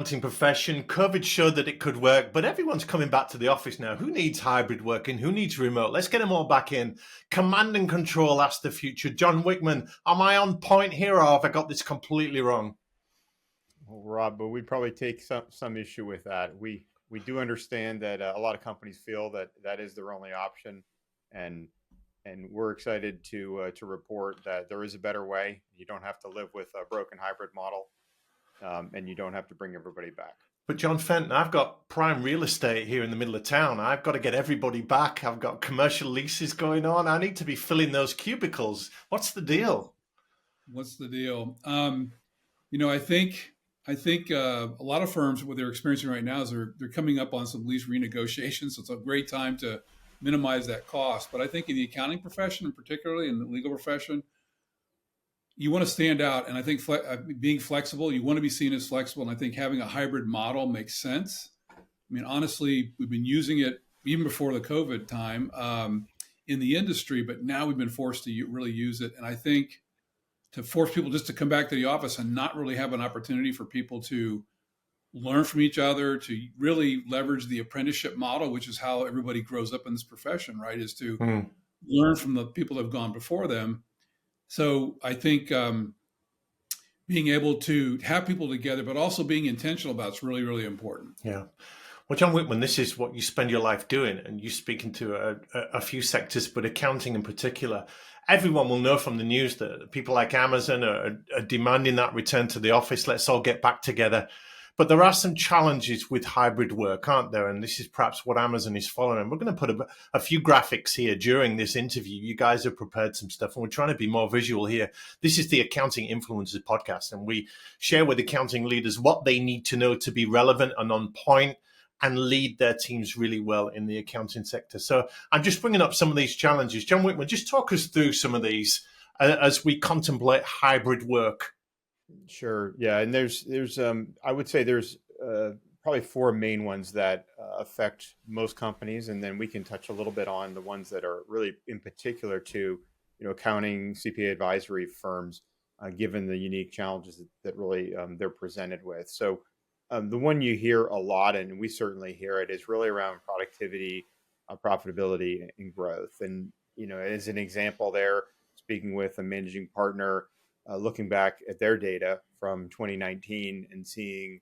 Accounting profession. COVID showed that it could work, but everyone's coming back to the office now. Who needs hybrid working? Who needs remote? Let's get them all back in. Command and control, that's the future. John Wichmann, am I on point here or have I got this completely wrong? Well, Rob, but we probably take some issue with that. We do understand that a lot of companies feel that that is their only option, and we're excited to report that there is a better way. You don't have to live with a broken hybrid model, and you don't have to bring everybody back. But John Fenton, I've got prime real estate here in the middle of town. I've got to get everybody back. I've got commercial leases going on. I need to be filling those cubicles. What's the deal? What's the deal? I think a lot of firms, what they're experiencing right now is they're coming up on some lease renegotiations. So it's a great time to minimize that cost. But I think in the accounting profession, and particularly in the legal profession, you want to stand out. And I think being flexible, you want to be seen as flexible. And I think having a hybrid model makes sense. I mean, honestly, we've been using it even before the COVID time in the industry, but now we've been forced to really use it. And I think to force people just to come back to the office and not really have an opportunity for people to learn from each other, to really leverage the apprenticeship model, which is how everybody grows up in this profession, right? Is to learn from the people that have gone before them. So I think being able to have people together, but also being intentional about it's really, really important. Yeah. Well, John Wichmann, this is what you spend your life doing, and you speak into a few sectors, but accounting in particular. Everyone will know from the news that people like Amazon are demanding that return to the office. Let's all get back together. But there are some challenges with hybrid work, aren't there? And this is perhaps what Amazon is following. We're going to put a few graphics here during this interview. You guys have prepared some stuff, and we're trying to be more visual here. This is the Accounting Influencers podcast, and we share with accounting leaders what they need to know to be relevant and on point and lead their teams really well in the accounting sector. So I'm just bringing up some of these challenges. John Wichmann, just talk us through some of these as we contemplate hybrid work. Sure. Yeah, and there's I would say there's probably four main ones that affect most companies, and then we can touch a little bit on the ones that are really in particular to accounting CPA advisory firms, given the unique challenges that really they're presented with. So the one you hear a lot, and we certainly hear it, is really around productivity, profitability, and growth. And as an example, there speaking with a managing partner. Looking back at their data from 2019 and seeing,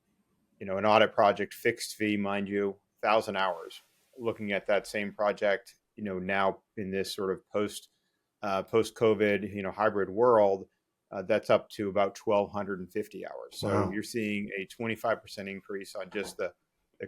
an audit project fixed fee, mind you, 1,000 hours. Looking at that same project, now in this sort of post COVID, hybrid world, that's up to about 1,250 hours. So Wow. You're seeing a 25% increase on just the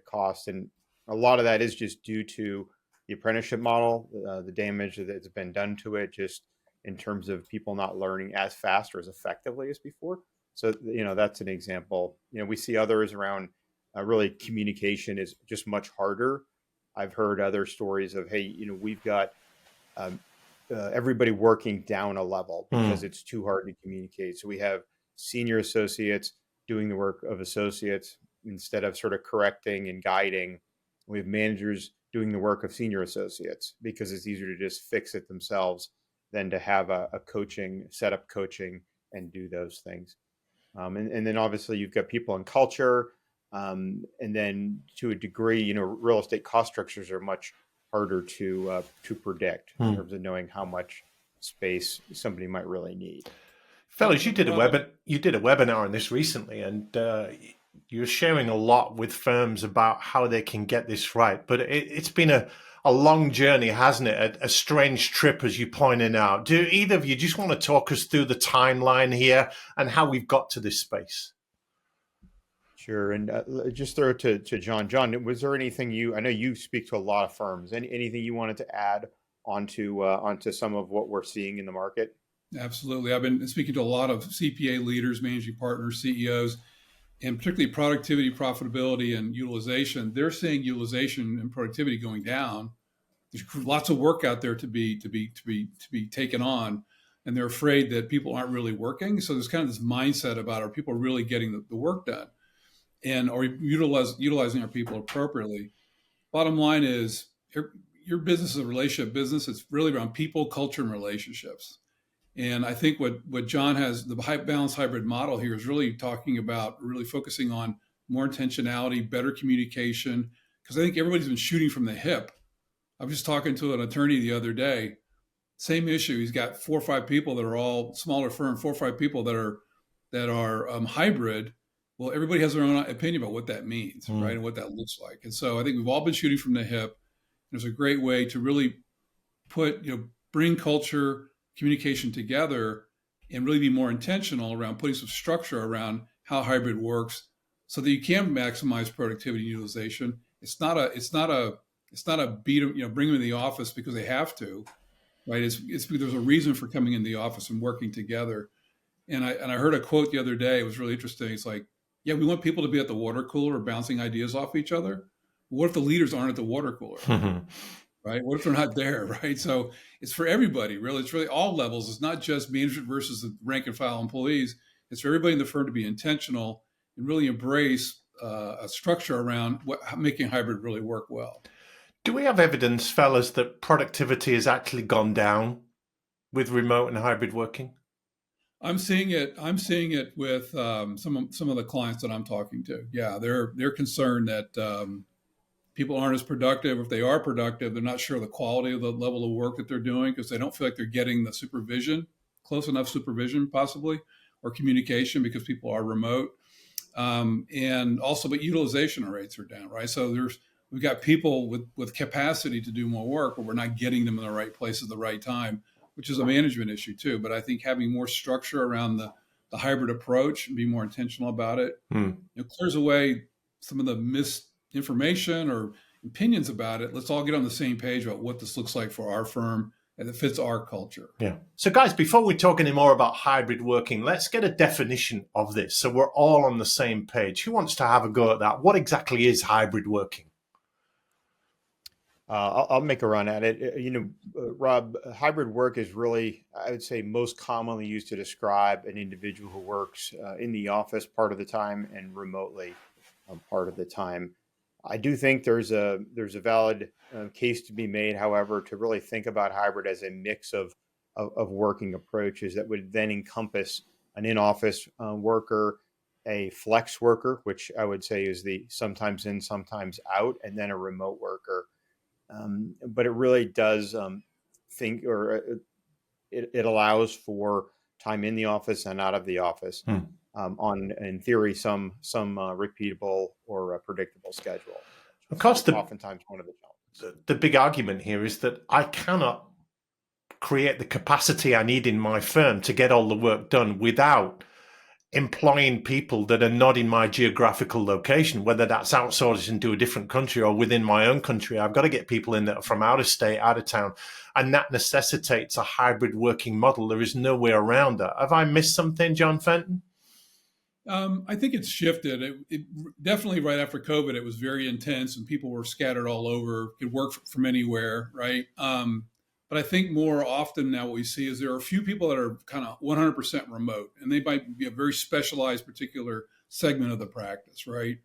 cost, and a lot of that is just due to the apprenticeship model, the damage that's been done to it, just in terms of people not learning as fast or as effectively as before. So, that's an example. We see others around really communication is just much harder. I've heard other stories of, hey, we've got everybody working down a level because it's too hard to communicate. So we have senior associates doing the work of associates instead of sort of correcting and guiding. We have managers doing the work of senior associates because it's easier to just fix it themselves than to have a coaching, set up coaching and do those things. And then obviously you've got people in culture. And then to a degree, real estate cost structures are much harder to predict in terms of knowing how much space somebody might really need. Fellas, you did a webinar on this recently, and you're sharing a lot with firms about how they can get this right. But it's been a long journey, hasn't it? A strange trip, as you pointed out. Do either of you just want to talk us through the timeline here and how we've got to this space? Sure. And just throw it to John. John, was there anything I know you speak to a lot of firms, anything you wanted to add onto some of what we're seeing in the market? Absolutely. I've been speaking to a lot of CPA leaders, managing partners, CEOs, and particularly productivity, profitability, and utilization. They're seeing utilization and productivity going down. There's lots of work out there to be taken on, and they're afraid that people aren't really working. So there's kind of this mindset about, are people really getting the work done, and are utilizing our people appropriately? Bottom line is, your business is a relationship business. It's really around people, culture, and relationships. And I think what John has, the balanced hybrid model here, is really talking about really focusing on more intentionality, better communication, because I think everybody's been shooting from the hip. I was just talking to an attorney the other day, same issue. He's got 4 or 5 people that are all smaller firm, 4 or 5 people that are hybrid. Well, everybody has their own opinion about what that means, right, and what that looks like. And so I think we've all been shooting from the hip. There's a great way to really bring culture, communication together, and really be more intentional around putting some structure around how hybrid works, so that you can maximize productivity and utilization. It's not a beat them, bring them in the office because they have to, right? It's there's a reason for coming in the office and working together. And I heard a quote the other day. It was really interesting. It's like, yeah, we want people to be at the water cooler bouncing ideas off each other. What if the leaders aren't at the water cooler? Right? What if they're not there? Right? So it's for everybody, really. It's really all levels. It's not just management versus the rank and file employees. It's for everybody in the firm to be intentional and really embrace a structure around making hybrid really work well. Do we have evidence, fellas, that productivity has actually gone down with remote and hybrid working? I'm seeing it with some of the clients that I'm talking to. Yeah, they're concerned that people aren't as productive. If they are productive, they're not sure of the quality of the level of work that they're doing because they don't feel like they're getting the supervision, close enough supervision possibly, or communication because people are remote. And also, but utilization rates are down, right? So we've got people with capacity to do more work, but we're not getting them in the right place at the right time, which is a management issue too. But I think having more structure around the hybrid approach and be more intentional about it, clears away some of the misinformation or opinions about it. Let's all get on the same page about what this looks like for our firm and it fits our culture. Yeah. So guys, before we talk any more about hybrid working, let's get a definition of this so we're all on the same page. Who wants to have a go at that? What exactly is hybrid working? I'll make a run at it. Rob, hybrid work is really, I would say, most commonly used to describe an individual who works in the office part of the time and remotely part of the time. I do think there's a valid case to be made, however, to really think about hybrid as a mix of working approaches that would then encompass an in-office worker, a flex worker, which I would say is the sometimes in, sometimes out, and then a remote worker. But it really does it allows for time in the office and out of the office on, in theory, some repeatable or predictable schedule. Of course, oftentimes one of the challenges. The big argument here is that I cannot create the capacity I need in my firm to get all the work done without employing people that are not in my geographical location, whether that's outsourced into a different country or within my own country. I've got to get people in that are from out of state, out of town, and that necessitates a hybrid working model. There is no way around that. Have I missed something, John Fenton? I think it's shifted. It definitely right after COVID, it was very intense and people were scattered all over, could work from anywhere, right? But I think more often now what we see is there are a few people that are kind of 100% remote, and they might be a very specialized particular segment of the practice, right?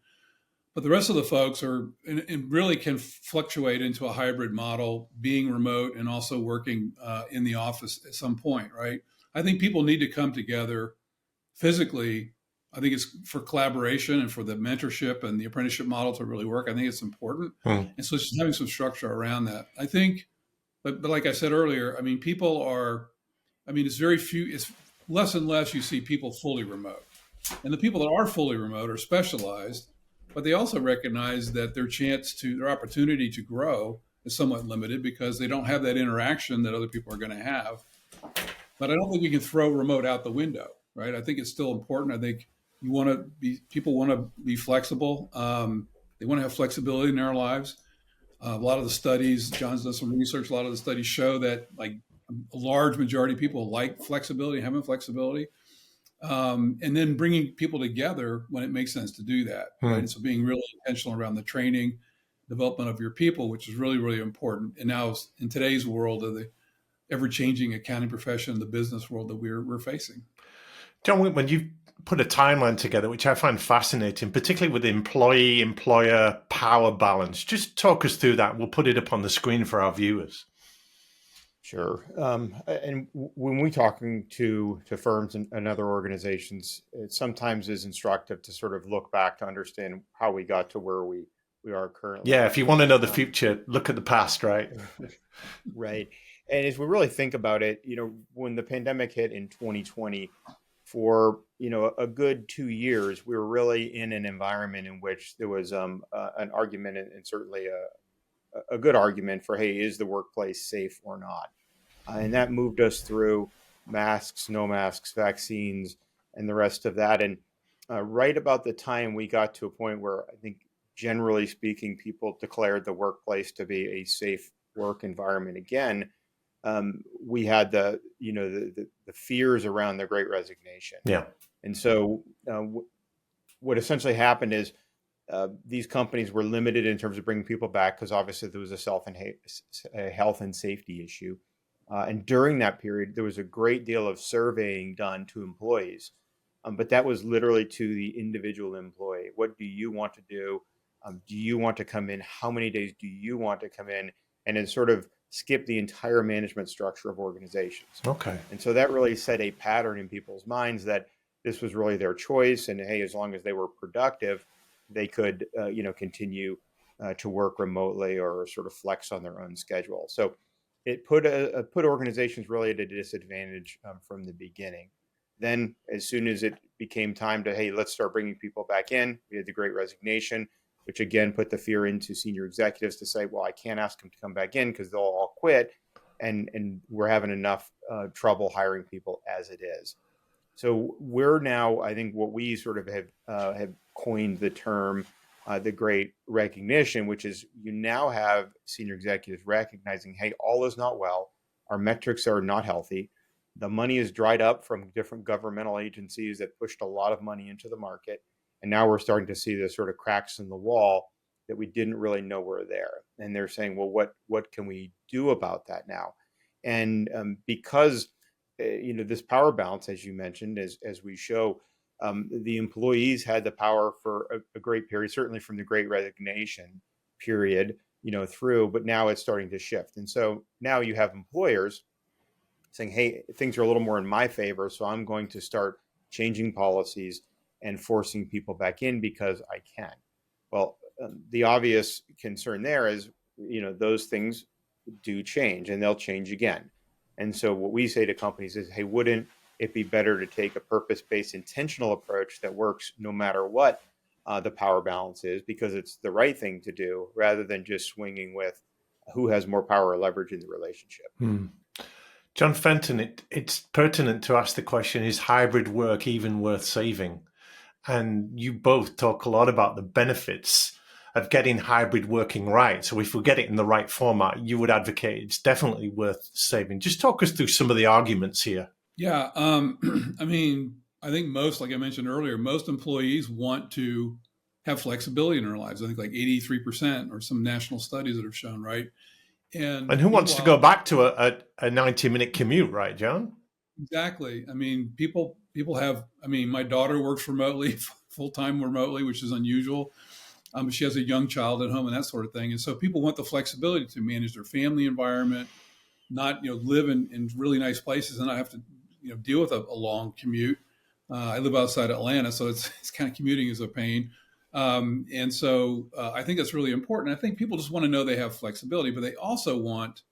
But the rest of the folks are, and really can fluctuate into a hybrid model, being remote and also working in the office at some point, right? I think people need to come together physically. I think it's for collaboration and for the mentorship and the apprenticeship model to really work. I think it's important. And so it's just having some structure around that. I think, but like I said earlier, I mean, it's less and less you see people fully remote. And the people that are fully remote are specialized, but they also recognize that their opportunity to grow is somewhat limited because they don't have that interaction that other people are going to have. But I don't think we can throw remote out the window, right? I think it's still important. I think people want to be flexible. They want to have flexibility in their lives. A lot of the studies, John's done some research, a lot of the studies show that like a large majority of people like flexibility, having flexibility, and then bringing people together when it makes sense to do that. Right? And so being really intentional around the training, development of your people, which is really, really important. And now in today's world of the ever-changing accounting profession, the business world that we're facing. John Wichmann, you've put a timeline together, which I find fascinating, particularly with the employee-employer power balance. Just talk us through that. We'll put it up on the screen for our viewers. Sure. And when we talking to firms and other organizations, it sometimes is instructive to sort of look back to understand how we got to where we are Yeah, currently. if you want to know the future, look at the past, right? Right. And as we really think about it, when the pandemic hit in 2020, for a good 2 years, we were really in an environment in which there was an argument, and certainly a good argument for, hey, is the workplace safe or not? And that moved us through masks, no masks, vaccines, and the rest of that. And right about the time we got to a point where I think, generally speaking, people declared the workplace to be a safe work environment again, we had the fears around the Great Resignation. Yeah. And so what essentially happened is these companies were limited in terms of bringing people back because obviously there was a health and safety issue. And during that period, there was a great deal of surveying done to employees, but that was literally to the individual employee. What do you want to do? Do you want to come in? How many days do you want to come in? And then sort of skip the entire management structure of organizations. Okay. And so that really set a pattern in people's minds that this was really their choice. And hey, as long as they were productive, they could, continue to work remotely or sort of flex on their own schedule. So it put organizations really at a disadvantage from the beginning. Then, as soon as it became time to, hey, let's start bringing people back in, we had the Great Resignation, which again put the fear into senior executives to say, well, I can't ask them to come back in because they'll all quit, and we're having enough trouble hiring people as it is. So we're now, I think, what we sort of have coined the term the Great Recognition, which is you now have senior executives recognizing, hey, all is not well. Our metrics are not healthy. The money is dried up from different governmental agencies that pushed a lot of money into the market. And now we're starting to see the sort of cracks in the wall that we didn't really know were there. And they're saying, well, what can we do about that now? And because this power balance, as you mentioned, as we show, the employees had the power for a great period, certainly from the Great Resignation period, through, but now it's starting to shift. And so now you have employers saying, hey, things are a little more in my favor, so I'm going to start changing policies and forcing people back in because I can. Well, the obvious concern there is, those things do change and they'll change again. And so what we say to companies is, hey, wouldn't it be better to take a purpose-based intentional approach that works no matter what the power balance is, because it's the right thing to do, rather than just swinging with who has more power or leverage in the relationship. John Fenton, it's pertinent to ask the question, is hybrid work even worth saving? And you both talk a lot about the benefits of getting hybrid working right. So if we get it in the right format, you would advocate it's definitely worth saving. Just talk us through some of the arguments here. Yeah. I mean, I think like I mentioned earlier, most employees want to have flexibility in their lives. I think like 83% or some national studies that have shown, right? And who wants to go back to a 90-minute commute, right, John? Exactly. I mean, people have, my daughter works remotely, full-time remotely, which is unusual. She has a young child at home and that sort of thing. And so people want the flexibility to manage their family environment, not, live in really nice places and not have to, deal with a long commute. I live outside Atlanta, so it's kind of commuting is a pain. And so I think that's really important. I think people just want to know they have flexibility, but they also want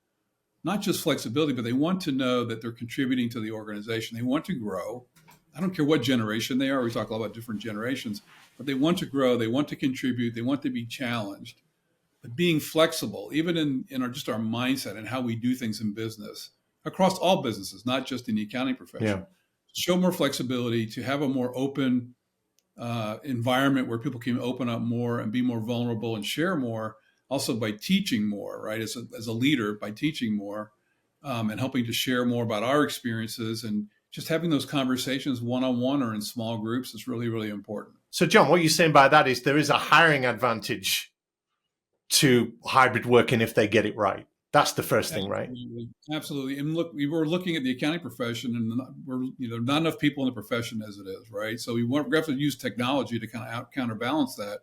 not just flexibility, but they want to know that they're contributing to the organization. They want to grow. I don't care what generation they are. We talk a lot about different generations, but they want to grow. They want to contribute. They want to be challenged. But being flexible, even in our mindset and how we do things in business, across all businesses, not just in the accounting profession, show more flexibility, to have a more open environment where people can open up more and be more vulnerable and share more. Also by teaching more, right? As a leader, by teaching more and helping to share more about our experiences, and just having those conversations one-on-one or in small groups is really, really important. So, John, what you're saying by that is there is a hiring advantage to hybrid working if they get it right. That's the first thing, right? Absolutely. And look, we were looking at the accounting profession, and we're not enough people in the profession as it is, right? So we have to use technology to kind of counterbalance that.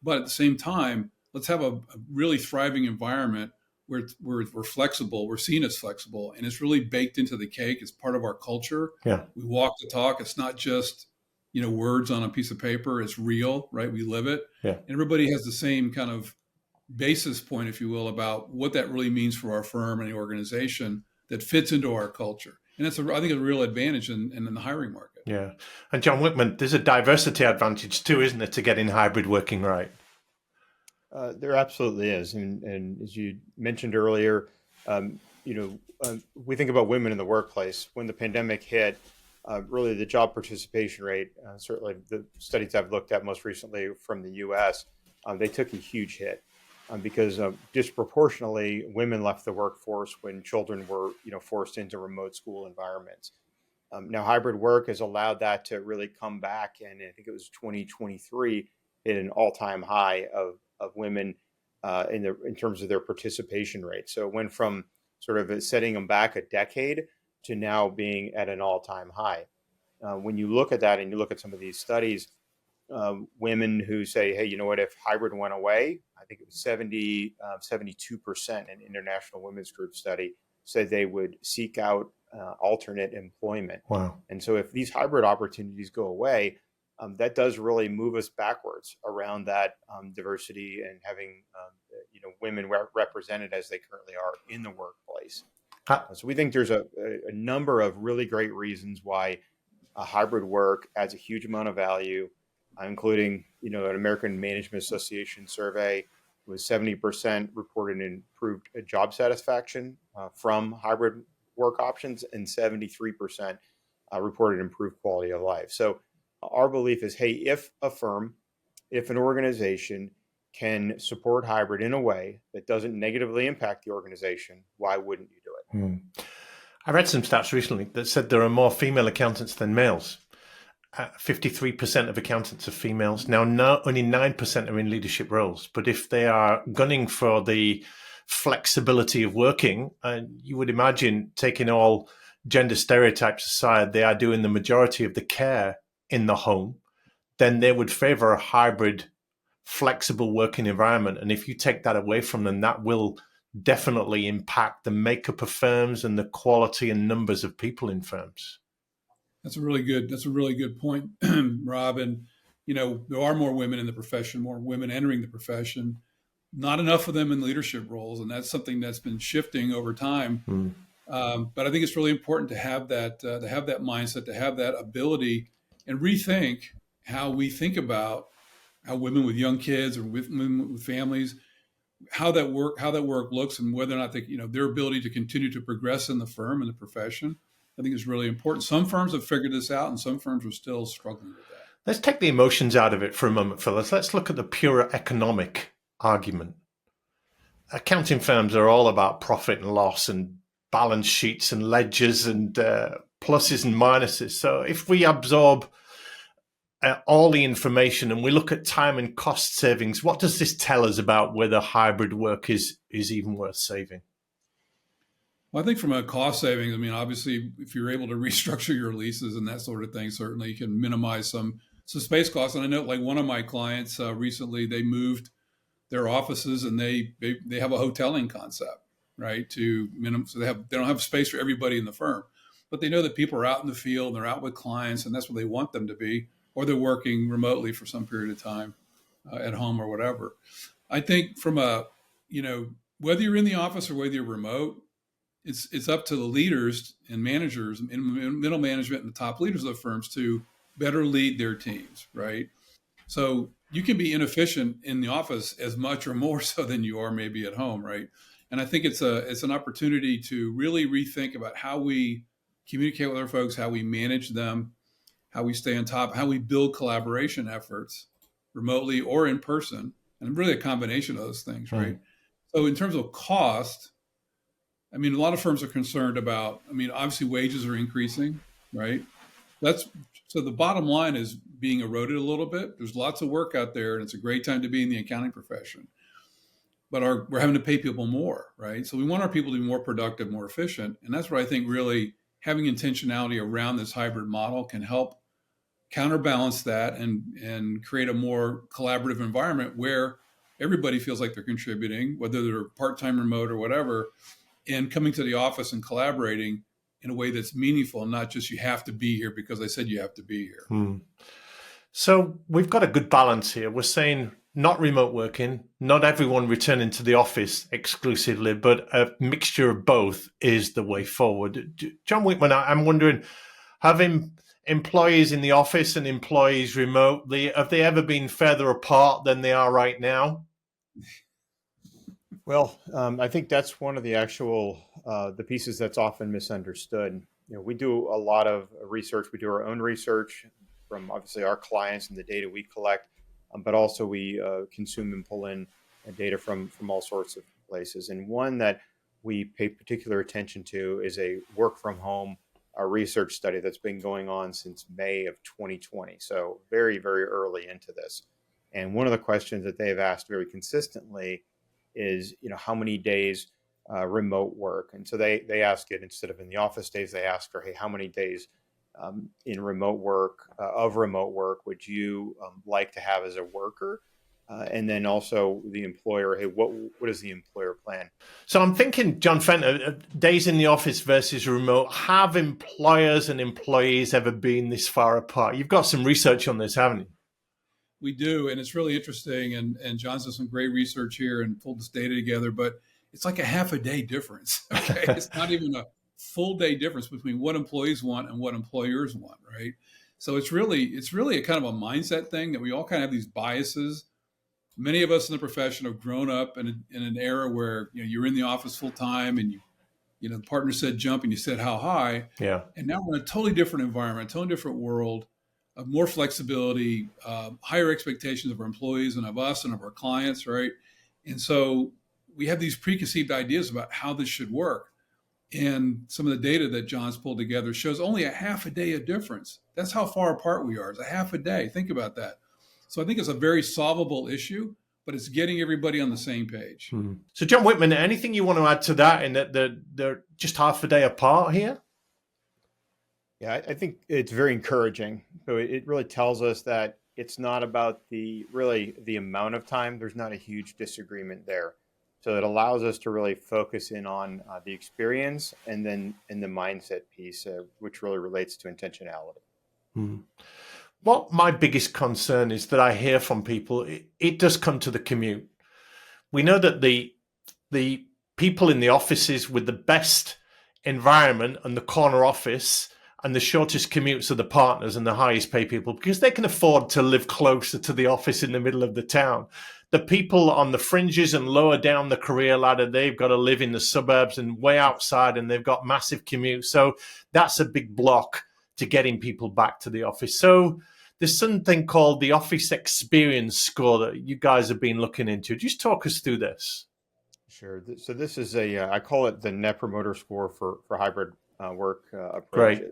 But at the same time, let's have a really thriving environment we're flexible. We're seen as flexible, and it's really baked into the cake. It's part of our culture. Yeah. We walk the talk. It's not just, words on a piece of paper. It's real, right? We live it. Yeah. And everybody has the same kind of basis point, if you will, about what that really means for our firm and the organization that fits into our culture. And that's, I think, a real advantage in the hiring market. Yeah. And John Wichmann, there's a diversity advantage too, isn't there, to getting hybrid working right? There absolutely is. And as you mentioned earlier, we think about women in the workplace. When the pandemic hit, really the job participation rate, certainly the studies I've looked at most recently from the US, they took a huge hit because disproportionately women left the workforce when children were, forced into remote school environments. Now, hybrid work has allowed that to really come back. And I think it was 2023 hit an all-time high of women in terms of their participation rate. So it went from sort of setting them back a decade to now being at an all-time high. When you look at that and you look at some of these studies, women who say, hey, you know what, if hybrid went away, I think it was 72% in International Women's Group study said they would seek out alternate employment. Wow. And so if these hybrid opportunities go away, that does really move us backwards around that diversity and having women represented as they currently are in the workplace. So we think there's a number of really great reasons why hybrid work adds a huge amount of value, including an American Management Association survey with 70% reported improved job satisfaction from hybrid work options, and 73% reported improved quality of life. So our belief is, hey, if an organization can support hybrid in a way that doesn't negatively impact the organization, why wouldn't you do it? I read some stats recently that said there are more female accountants than males. 53% of accountants are females. Now, only 9% are in leadership roles. But if they are gunning for the flexibility of working, you would imagine, taking all gender stereotypes aside, they are doing the majority of the care in the home, then they would favor a hybrid, flexible working environment. And if you take that away from them, that will definitely impact the makeup of firms and the quality and numbers of people in firms. That's a really good point, Rob. And, there are more women in the profession, more women entering the profession, not enough of them in leadership roles. And that's something that's been shifting over time. But I think it's really important to have that mindset, to have that ability and rethink how we think about how women with young kids or with women with families, how that work looks, and whether or not they, their ability to continue to progress in the firm and the profession. I think is really important. Some firms have figured this out, and some firms are still struggling with that. Let's take the emotions out of it for a moment, fellas. Let's look at the pure economic argument. Accounting firms are all about profit and loss and balance sheets and ledgers and pluses and minuses. So if we absorb all the information and we look at time and cost savings, what does this tell us about whether hybrid work is even worth saving? Well, I think from a cost savings, obviously, if you're able to restructure your leases and that sort of thing, certainly you can minimize some space costs. And I know, like one of my clients recently, they moved their offices and they have a hoteling concept, right? So they don't have space for everybody in the firm, but they know that people are out in the field, they're out with clients, and that's where they want them to be, or they're working remotely for some period of time at home or whatever. I think from whether you're in the office or whether you're remote, it's up to the leaders and managers and middle management and the top leaders of the firms to better lead their teams, right? So you can be inefficient in the office as much or more so than you are maybe at home, right? And I think it's an opportunity to really rethink about how we communicate with our folks, how we manage them, how we stay on top, how we build collaboration efforts remotely or in person, and really a combination of those things, right? So in terms of cost, a lot of firms are concerned about, obviously wages are increasing, right? So the bottom line is being eroded a little bit. There's lots of work out there, and it's a great time to be in the accounting profession. But we're having to pay people more, right? So we want our people to be more productive, more efficient. And that's where I think really having intentionality around this hybrid model can help counterbalance that and create a more collaborative environment where everybody feels like they're contributing, whether they're part-time remote or whatever, and coming to the office and collaborating in a way that's meaningful and not just you have to be here because I said you have to be here. So we've got a good balance here. We're saying not remote working, not everyone returning to the office exclusively, but a mixture of both is the way forward. John Wichmann, I'm wondering, having employees in the office and employees remotely, have they ever been further apart than they are right now? Well, I think that's one of the actual the pieces that's often misunderstood. We do a lot of research. We do our own research from obviously our clients and the data we collect, but also we consume and pull in data from all sorts of places. And one that we pay particular attention to is a work from home research study that's been going on since May of 2020. So very, very early into this. And one of the questions that they've asked very consistently is, how many days remote work? And so they ask it, instead of in the office days, they ask her, hey, how many days in remote work would you like to have as a worker? And then also the employer, hey, what is the employer plan? So I'm thinking, John Fenton, days in the office versus remote. Have employers and employees ever been this far apart? You've got some research on this, haven't you? We do, and it's really interesting. And John's done some great research here and pulled this data together, but it's like a half a day difference. Okay, it's not even a full day difference between what employees want and what employers want, right? So it's really a kind of a mindset thing that we all kind of have these biases. Many of us in the profession have grown up in an era where you're in the office full time, and the partner said jump and you said how high. Yeah. And now we're in a totally different environment, a totally different world, of more flexibility, higher expectations of our employees and of us and of our clients, right? And so we have these preconceived ideas about how this should work. And some of the data that John's pulled together shows only a half a day of difference. That's how far apart we are. It's a half a day. Think about that. So I think it's a very solvable issue, but it's getting everybody on the same page. So, John Wichmann, anything you want to add to that, in that they're just half a day apart here? Yeah, I think it's very encouraging. So it really tells us that it's not about the amount of time. There's not a huge disagreement there. So it allows us to really focus in on the experience and then in the mindset piece, which really relates to intentionality. What my biggest concern is that I hear from people, it does come to the commute. We know that the people in the offices with the best environment and the corner office and the shortest commutes are the partners and the highest paid people, because they can afford to live closer to the office in the middle of the town. The people on the fringes and lower down the career ladder, they've got to live in the suburbs and way outside, and they've got massive commutes. So that's a big block to getting people back to the office. So there's something called the Office Experience Score that you guys have been looking into. Just talk us through this. Sure. So this is I call it the Net Promoter Score for hybrid work approaches. Great.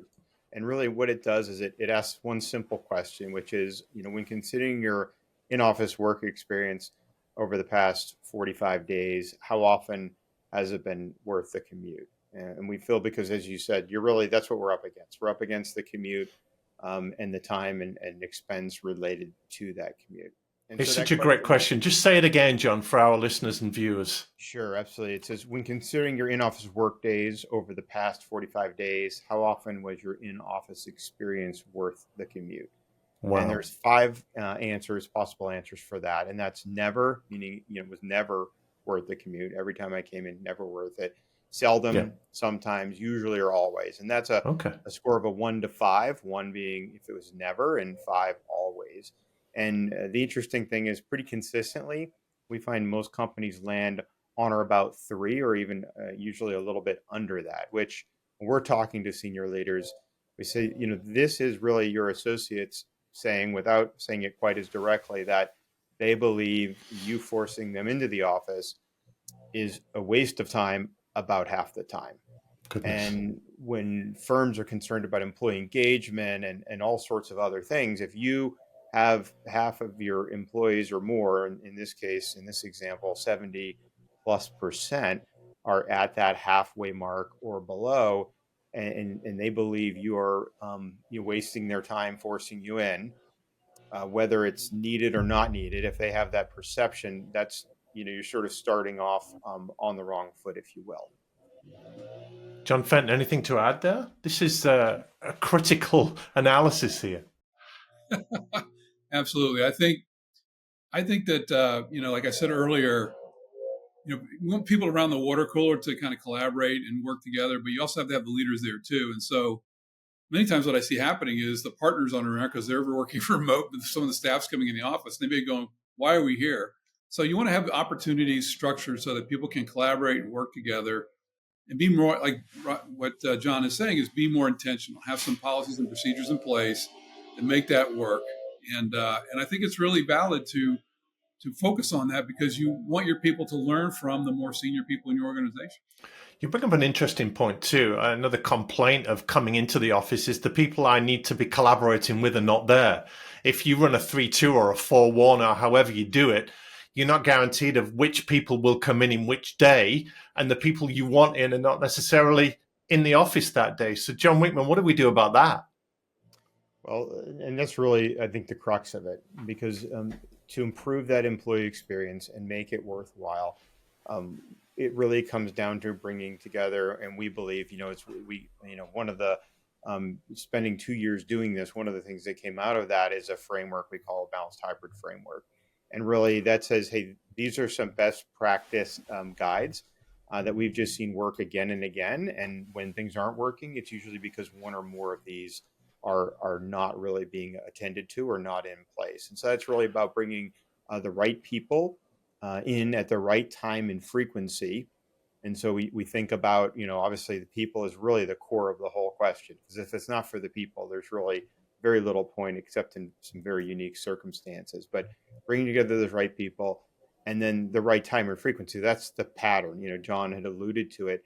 And really what it does is it asks one simple question, which is, when considering your in-office work experience over the past 45 days, how often has it been worth the commute? And we feel, because as you said, that's what we're up against. We're up against the commute and the time and expense related to that commute. And it's such a great question. Just say it again, John, for our listeners and viewers. Sure, absolutely. It says, when considering your in-office work days over the past 45 days, how often was your in-office experience worth the commute? Wow. And there's 5 possible answers for that. And that's never, meaning, it was never worth the commute. Every time I came in, never worth it. Seldom, sometimes, usually, or always. And that's a score of a 1 to 5, 1 being if it was never, and 5 always. And the interesting thing is, pretty consistently, we find most companies land on or about 3, or even usually a little bit under that, which, when we're talking to senior leaders, we say, this is really your associates saying, without saying it quite as directly, that they believe you forcing them into the office is a waste of time about half the time. Goodness. And when firms are concerned about employee engagement and all sorts of other things, if you have half of your employees or more, in this case, in this example, 70+% are at that halfway mark or below, and they believe you are wasting their time forcing you in, whether it's needed or not needed. If they have that perception, that's, you're sort of starting off on the wrong foot, if you will. John Fenton, anything to add there? This is a critical analysis here. Absolutely. I think that, like I said earlier, we want people around the water cooler to kind of collaborate and work together, but you also have to have the leaders there too. And so many times what I see happening is the partners on around, because they're working remote, but some of the staff's coming in the office, they may be going, why are we here? So you want to have opportunities structured so that people can collaborate and work together and be more like what John is saying, is be more intentional, have some policies and procedures in place and make that work. And I think it's really valid to focus on that, because you want your people to learn from the more senior people in your organization. You bring up an interesting point too. Another complaint of coming into the office is the people I need to be collaborating with are not there. If you run a 3-2 or a 4-1 or however you do it, you're not guaranteed of which people will come in which day, and the people you want in are not necessarily in the office that day. So John Wichmann, what do we do about that? Well, and that's really, I think, the crux of it, because to improve that employee experience and make it worthwhile, it really comes down to bringing together. And we believe, one of the spending 2 years doing this, one of the things that came out of that is a framework we call a balanced hybrid framework. And really that says, hey, these are some best practice guides that we've just seen work again and again. And when things aren't working, it's usually because one or more of these are not really being attended to or not in place. And so that's really about bringing the right people in at the right time and frequency. And so we think about, obviously the people is really the core of the whole question, because if it's not for the people, there's really very little point, except in some very unique circumstances. But bringing together those right people and then the right time and frequency, that's the pattern. John had alluded to it,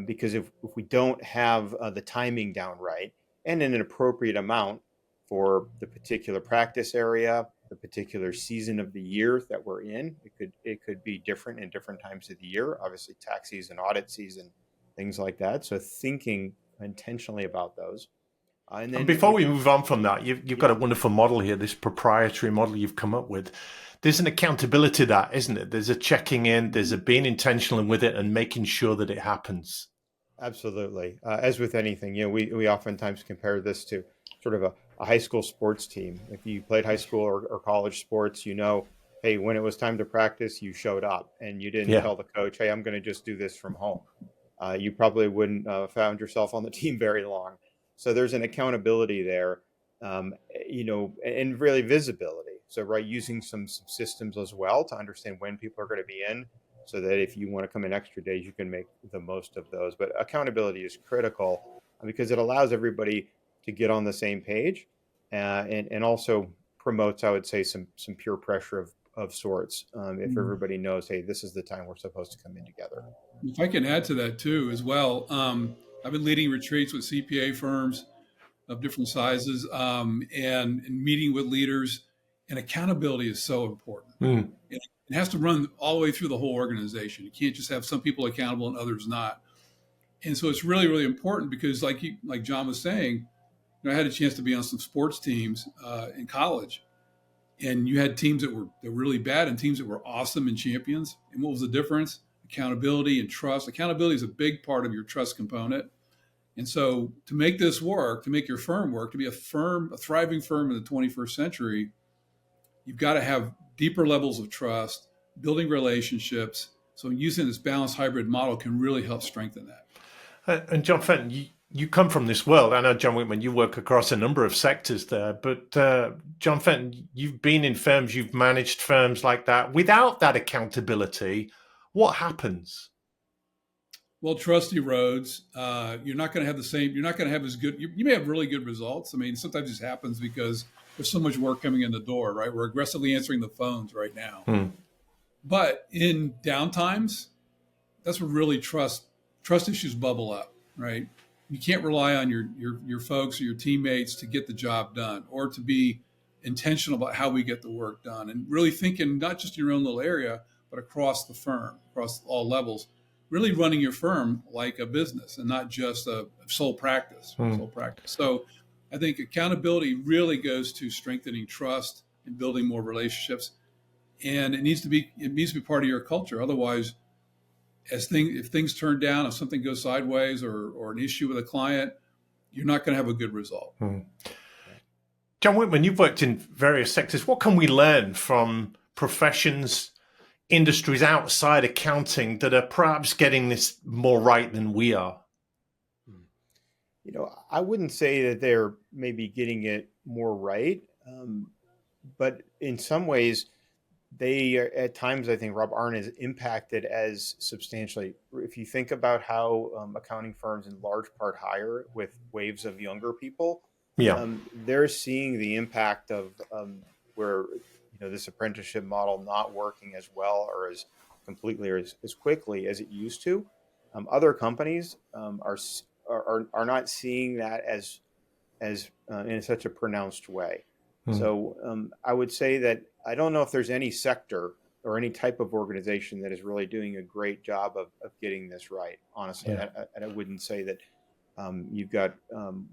because if we don't have the timing down right and in an appropriate amount for the particular practice area, the particular season of the year that we're in, it could be different in different times of the year, obviously tax season, audit season, things like that. So thinking intentionally about those. And then before we move on from that, you've got a wonderful model here, this proprietary model you've come up with. There's an accountability to that, isn't it? There's a checking in, there's a being intentional with it and making sure that it happens. Absolutely. As with anything, we oftentimes compare this to sort of a high school sports team. If you played high school or college sports, hey, when it was time to practice, you showed up and you didn't tell the coach, hey, I'm going to just do this from home. You probably wouldn't have found yourself on the team very long. So there's an accountability there, and really visibility. So, right, using some systems as well to understand when people are going to be in, so that if you want to come in extra days, you can make the most of those. But accountability is critical because it allows everybody to get on the same page, and also promotes, I would say, some peer pressure of sorts. If everybody knows, hey, this is the time we're supposed to come in together. If I can add to that too, as well, I've been leading retreats with CPA firms of different sizes, and meeting with leaders. And accountability is so important. It has to run all the way through the whole organization. You can't just have some people accountable and others not. And so it's really, really important, because like John was saying, I had a chance to be on some sports teams in college, and you had teams that were really bad and teams that were awesome and champions. And what was the difference? Accountability and trust. Accountability is a big part of your trust component. And so to make this work, to make your firm work, to be a thriving firm in the 21st century, you've got to have deeper levels of trust, building relationships. So using this balanced hybrid model can really help strengthen that. And John Fenton, you come from this world. I know, John Wichmann, you work across a number of sectors there. But John Fenton, you've been in firms, you've managed firms like that. Without that accountability, what happens? Well, trust erodes. You're not going to have the same. You're not going to have as good. You may have really good results. I mean, sometimes this happens because there's so much work coming in the door, right? We're aggressively answering the phones right now. But in downtimes, that's where really trust issues bubble up, right? You can't rely on your folks or your teammates to get the job done, or to be intentional about how we get the work done, and really thinking not just in your own little area, but across the firm, across all levels, really running your firm like a business and not just a sole practice. So I think accountability really goes to strengthening trust and building more relationships. And it needs to be part of your culture. Otherwise, if things turn down, if something goes sideways or an issue with a client, you're not going to have a good result. John Wichmann, you've worked in various sectors. What can we learn from professions, industries outside accounting that are perhaps getting this more right than we are? I wouldn't say that they're maybe getting it more right, but in some ways, they are, at times, I think, Rob, aren't as impacted as substantially. If you think about how accounting firms in large part hire with waves of younger people, they're seeing the impact of where this apprenticeship model not working as well or as completely or as quickly as it used to. Other companies are not seeing that as in such a pronounced way. So I would say that I don't know if there's any sector or any type of organization that is really doing a great job of getting this right, honestly. And I wouldn't say that you've got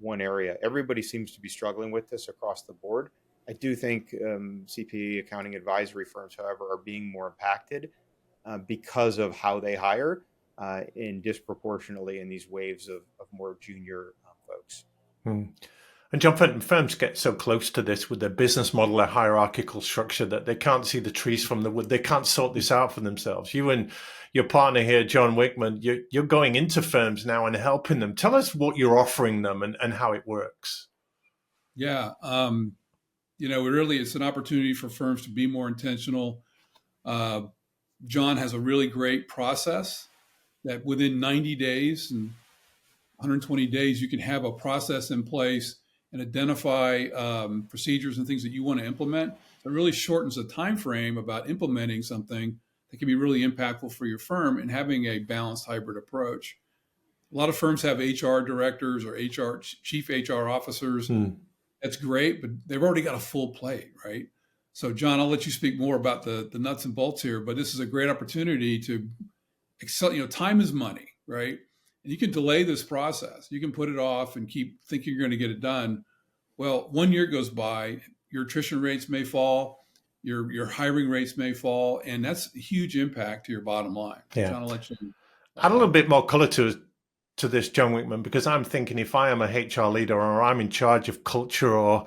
one area. Everybody seems to be struggling with this across the board. I do think CPA accounting advisory firms, however, are being more impacted because of how they hire in disproportionately in these waves of more junior folks. And John Fenton, firms get so close to this with their business model, their hierarchical structure, that they can't see the trees from the wood. They can't sort this out for themselves. You and your partner here, John Wichmann, you're going into firms now and helping them. Tell us what you're offering them and how it works. Yeah. Really, it's an opportunity for firms to be more intentional. John has a really great process that within 90 days and 120 days, you can have a process in place and identify procedures and things that you want to implement. It really shortens the time frame about implementing something that can be really impactful for your firm and having a balanced hybrid approach. A lot of firms have HR directors or chief HR officers. That's great, but they've already got a full plate, right? So, John, I'll let you speak more about the nuts and bolts here, but this is a great opportunity to excel. Time is money, right? And you can delay this process. You can put it off and keep thinking you're going to get it done. Well, 1 year goes by, your attrition rates may fall, your hiring rates may fall, and that's a huge impact to your bottom line. Yeah. John, I'll let you add a little bit more color to this, John Wichmann, because I'm thinking if I am a HR leader or I'm in charge of culture or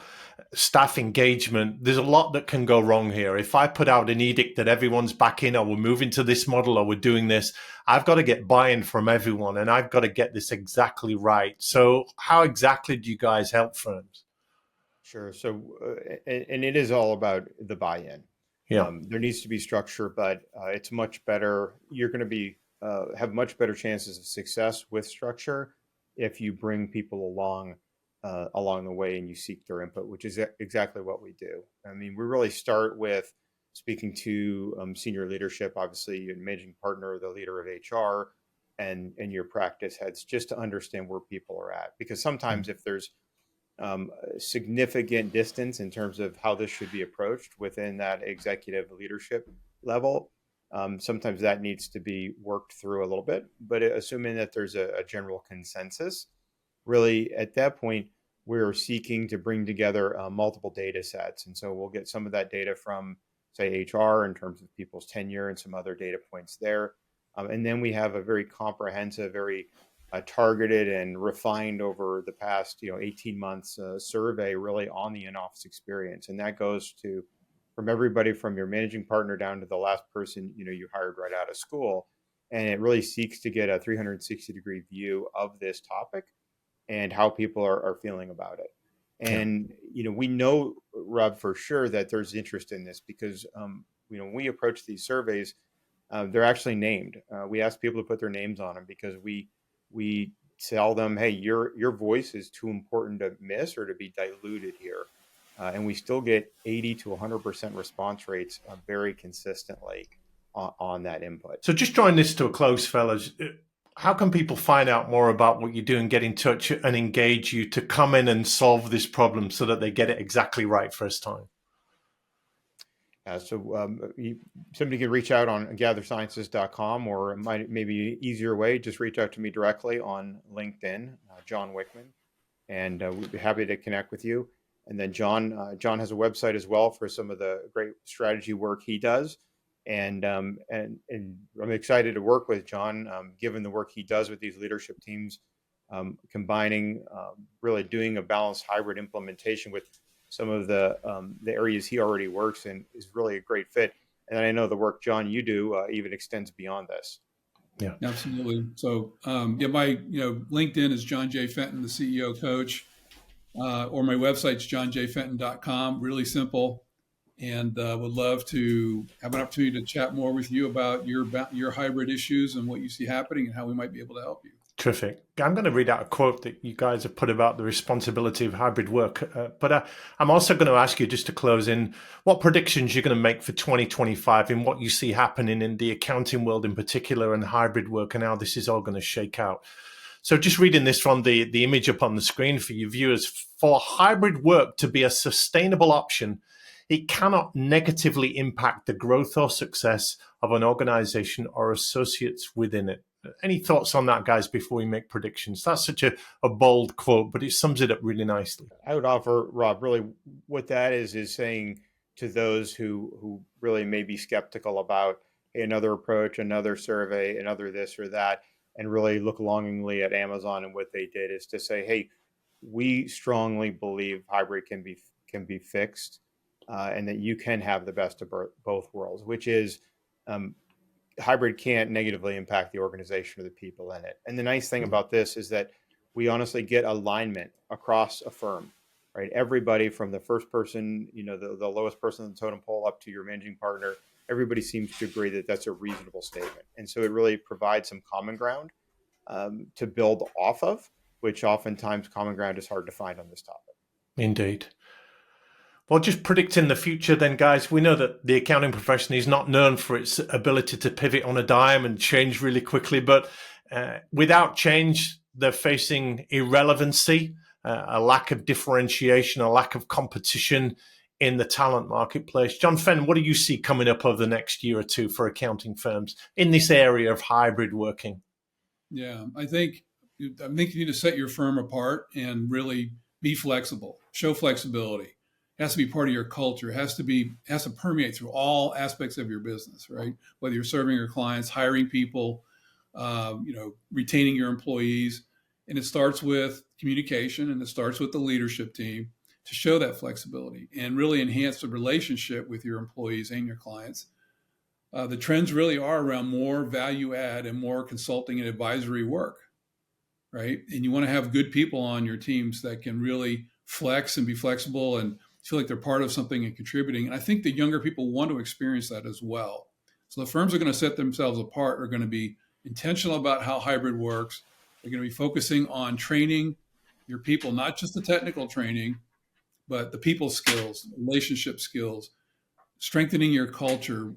staff engagement, there's a lot that can go wrong here. If I put out an edict that everyone's back in or we're moving to this model or we're doing this, I've got to get buy-in from everyone and I've got to get this exactly right. So how exactly do you guys help firms? Sure. So, and it is all about the buy-in. There needs to be structure, but it's much better. You're going to be have much better chances of success with structure if you bring people along the way and you seek their input, which is exactly what we do. I mean, we really start with speaking to senior leadership, obviously, your managing partner, the leader of HR, and your practice heads, just to understand where people are at. Because sometimes if there's significant distance in terms of how this should be approached within that executive leadership level, sometimes that needs to be worked through a little bit. But assuming that there's a general consensus, really at that point, we're seeking to bring together multiple data sets. And so we'll get some of that data from, say, HR in terms of people's tenure and some other data points there. And then we have a very comprehensive, very targeted and refined over the past 18 months survey really on the in-office experience. And that goes to from everybody from your managing partner down to the last person you hired right out of school. And it really seeks to get a 360-degree view of this topic and how people are feeling about it. And we know, Rob, for sure that there's interest in this because when we approach these surveys, they're actually named. We ask people to put their names on them because we tell them, hey, your voice is too important to miss or to be diluted here. And we still get 80 to 100% response rates very consistently on that input. So just drawing this to a close, fellas, how can people find out more about what you do and get in touch and engage you to come in and solve this problem so that they get it exactly right first time? Somebody can reach out on gathersciences.com, or maybe easier way, just reach out to me directly on LinkedIn, John Wichmann. and we'd be happy to connect with you. And then John has a website as well for some of the great strategy work he does. And I'm excited to work with John, given the work he does with these leadership teams, combining really doing a balanced hybrid implementation with some of the areas he already works in is really a great fit. And I know the work, John, you do even extends beyond this. Yeah, absolutely. So, my LinkedIn is John J. Fenton, the CEO coach, or my website's johnjfenton.com. Really simple, and would love to have an opportunity to chat more with you about your hybrid issues and what you see happening and how we might be able to help you. terrific. I'm going to read out a quote that you guys have put about the responsibility of hybrid work. But I'm also going to ask you, just to close in, what predictions you're going to make for 2025 in what you see happening in the accounting world in particular and hybrid work and how this is all going to shake out. So just reading this from the image up on the screen for your viewers, for hybrid work to be a sustainable option, it cannot negatively impact the growth or success of an organization or associates within it. Any thoughts on that, guys, before we make predictions? That's such a bold quote, but it sums it up really nicely. I would offer, Rob, really what that is saying to those who really may be skeptical about another approach, another survey, another this or that, and really look longingly at Amazon and what they did, is to say, hey, we strongly believe hybrid can be fixed, and that you can have the best of both worlds, which is hybrid can't negatively impact the organization or the people in it. And the nice thing about this is that we honestly get alignment across a firm, right? Everybody from the first person, the lowest person on the totem pole up to your managing partner, everybody seems to agree that that's a reasonable statement. And so it really provides some common ground to build off of, which oftentimes common ground is hard to find on this topic. Indeed. Well, just predicting the future then, guys, we know that the accounting profession is not known for its ability to pivot on a dime and change really quickly, but without change, they're facing irrelevancy, a lack of differentiation, a lack of competition in the talent marketplace. John Fenton, what do you see coming up over the next year or two for accounting firms in this area of hybrid working? Yeah, I think you need to set your firm apart and really be flexible, show flexibility. It has to be part of your culture. It has to permeate through all aspects of your business, right? Whether you're serving your clients, hiring people, retaining your employees. And it starts with communication, and it starts with the leadership team to show that flexibility and really enhance the relationship with your employees and your clients. The trends really are around more value add and more consulting and advisory work, right? And you want to have good people on your teams that can really flex and be flexible and feel like they're part of something and contributing. And I think the younger people want to experience that as well. So the firms are going to set themselves apart, are going to be intentional about how hybrid works. They're going to be focusing on training your people, not just the technical training, but the people skills, relationship skills, strengthening your culture,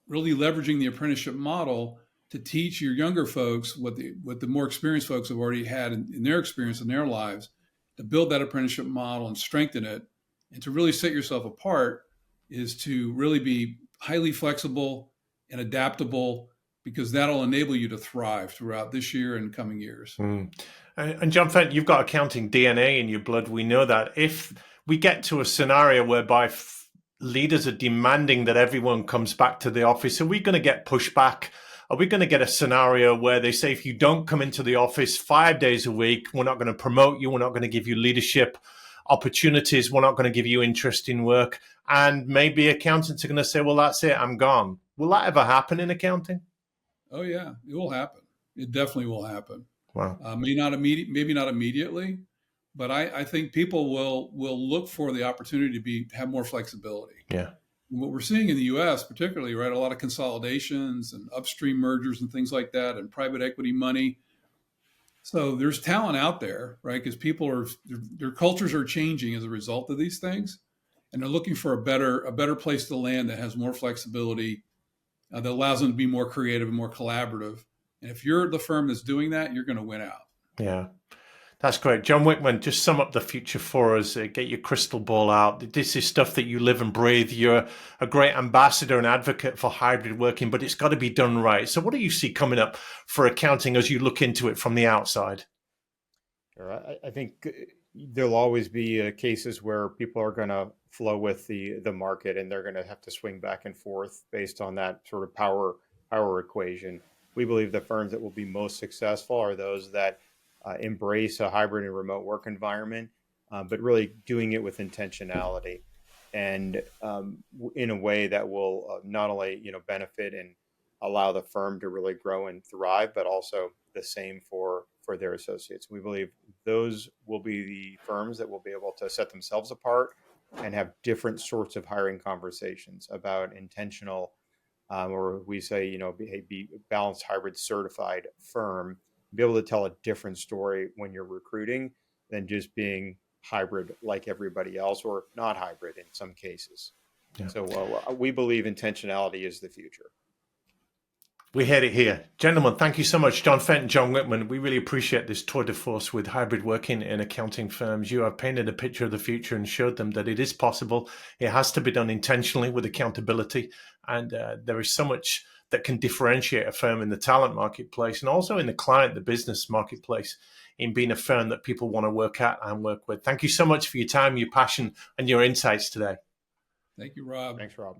really leveraging the apprenticeship model to teach your younger folks what the more experienced folks have already had in their experience in their lives, to build that apprenticeship model and strengthen it. And to really set yourself apart is to really be highly flexible and adaptable, because that'll enable you to thrive throughout this year and coming years. And John Fenton, you've got accounting DNA in your blood. We know that. If we get to a scenario whereby leaders are demanding that everyone comes back to the office, are we going to get pushback? Are we going to get a scenario where they say, if you don't come into the office 5 days a week, we're not going to promote you, we're not going to give you leadership opportunities, we're not going to give you interesting work, and maybe accountants are going to say, well, that's it, I'm gone. Will that ever happen in accounting? Oh yeah, it will happen. It definitely will happen. Wow. Maybe not immediately, but I think people will look for the opportunity to have more flexibility. Yeah. And what we're seeing in the U.S. particularly, right, a lot of consolidations and upstream mergers and things like that, and private equity money. So there's talent out there, right? Because their cultures are changing as a result of these things, and they're looking for a better place to land that has more flexibility, that allows them to be more creative and more collaborative. And if you're the firm that's doing that, you're going to win out. Yeah, that's great. John Wichmann, just sum up the future for us. Get your crystal ball out. This is stuff that you live and breathe. You're a great ambassador and advocate for hybrid working, but it's got to be done right. So what do you see coming up for accounting as you look into it from the outside? Sure. I think, there'll always be cases where people are going to flow with the market, and they're going to have to swing back and forth based on that sort of power equation. We believe the firms that will be most successful are those that embrace a hybrid and remote work environment, but really doing it with intentionality, and in a way that will not only benefit and allow the firm to really grow and thrive, but also the same for their associates. We believe those will be the firms that will be able to set themselves apart and have different sorts of hiring conversations about intentional, or we say, be balanced hybrid certified firm, be able to tell a different story when you're recruiting than just being hybrid like everybody else, or not hybrid in some cases. Yeah. So we believe intentionality is the future. We heard it here. Gentlemen, thank you so much. John Fenton, John Wichmann, we really appreciate this tour de force with hybrid working in accounting firms. You have painted a picture of the future and showed them that it is possible. It has to be done intentionally with accountability. And there is so much that can differentiate a firm in the talent marketplace and also in the client, the business marketplace, in being a firm that people want to work at and work with. Thank you so much for your time, your passion, and your insights today. Thank you, Rob. Thanks, Rob.